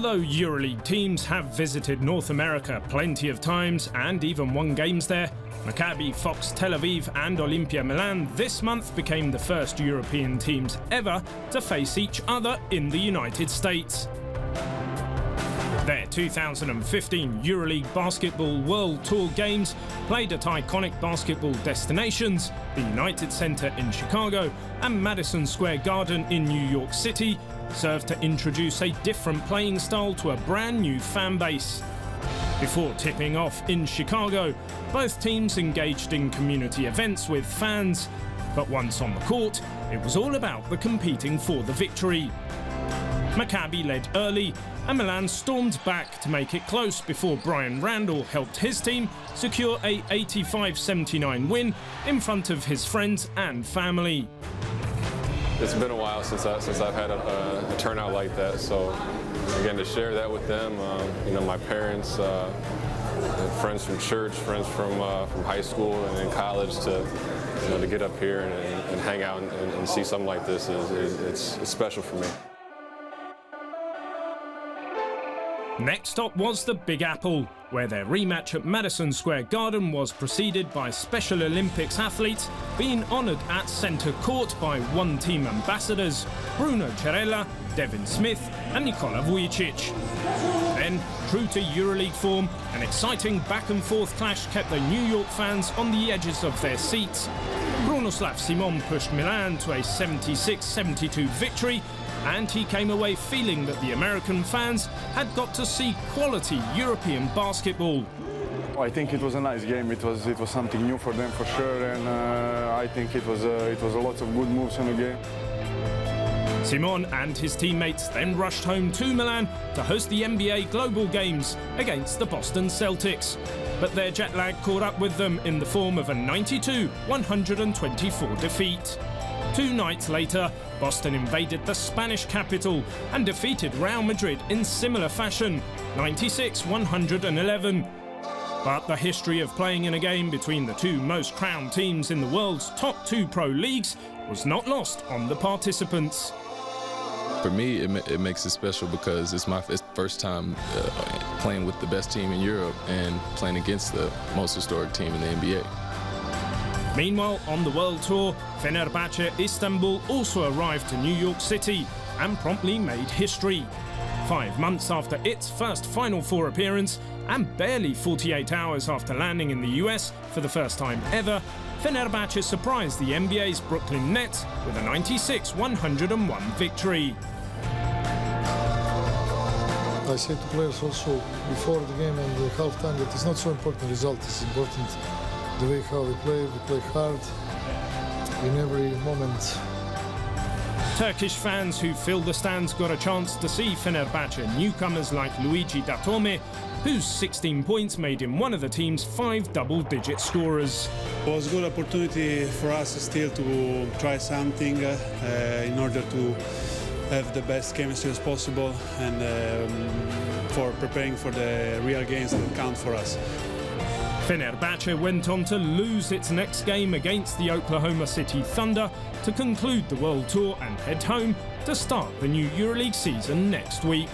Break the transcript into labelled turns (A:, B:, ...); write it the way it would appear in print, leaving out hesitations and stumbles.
A: Although Euroleague teams have visited North America plenty of times and even won games there, Maccabi, Fox Tel Aviv and Olympia Milan this month became the first European teams ever to face each other in the United States. Their 2015 Euroleague Basketball World Tour games, played at iconic basketball destinations, the United Center in Chicago and Madison Square Garden in New York City, served to introduce a different playing style to a brand new fan base. Before tipping off in Chicago, both teams engaged in community events with fans, but once on the court, it was all about the competing for the victory. Maccabi led early, and Milan stormed back to make it close before Brian Randall helped his team secure a 85-79 win in front of his friends and family.
B: It's been a while since I've had a turnout like that, so again, to share that with them, you know, my parents, friends from church, friends from high school and in college, to get up here and hang out and see something like this it's special for me.
A: Next up was the Big Apple, where their rematch at Madison Square Garden was preceded by Special Olympics athletes being honoured at centre court by one-team ambassadors Bruno Cerella, Devin Smith and Nikola Vujicic. Then, true to Euroleague form, an exciting back-and-forth clash kept the New York fans on the edges of their seats. Bronislav Simon pushed Milan to a 76-72 victory, and he came away feeling that the American fans had got to see quality European basketball.
C: I think it was a nice game. It was something new for them for sure, and I think it was a lot of good moves in the game.
A: Simon and his teammates then rushed home to Milan to host the NBA Global Games against the Boston Celtics. But their jet lag caught up with them in the form of a 92-124 defeat. 2 nights later, Boston invaded the Spanish capital and defeated Real Madrid in similar fashion, 96-111. But the history of playing in a game between the two most crowned teams in the world's top 2 pro leagues was not lost on the participants.
D: For me, it makes it special because it's my first time playing with the best team in Europe and playing against the most historic team in the NBA.
A: Meanwhile, on the World Tour, Fenerbahce Istanbul also arrived to New York City and promptly made history. 5 months after its first Final Four appearance and barely 48 hours after landing in the US for the first time ever, Fenerbahce surprised the NBA's Brooklyn Nets with a 96-101 victory.
E: I said to players also before the game and the halftime that it's not so important the result, it's important the way how we play hard in every moment.
A: Turkish fans who filled the stands got a chance to see Fenerbahce newcomers like Luigi Datome, whose 16 points made him one of the team's 5 double-digit scorers.
F: It was a good opportunity for us still to try something in order to have the best chemistry as possible and for preparing for the real games that count for us.
A: Fenerbahce went on to lose its next game against the Oklahoma City Thunder to conclude the World Tour and head home to start the new Euroleague season next week.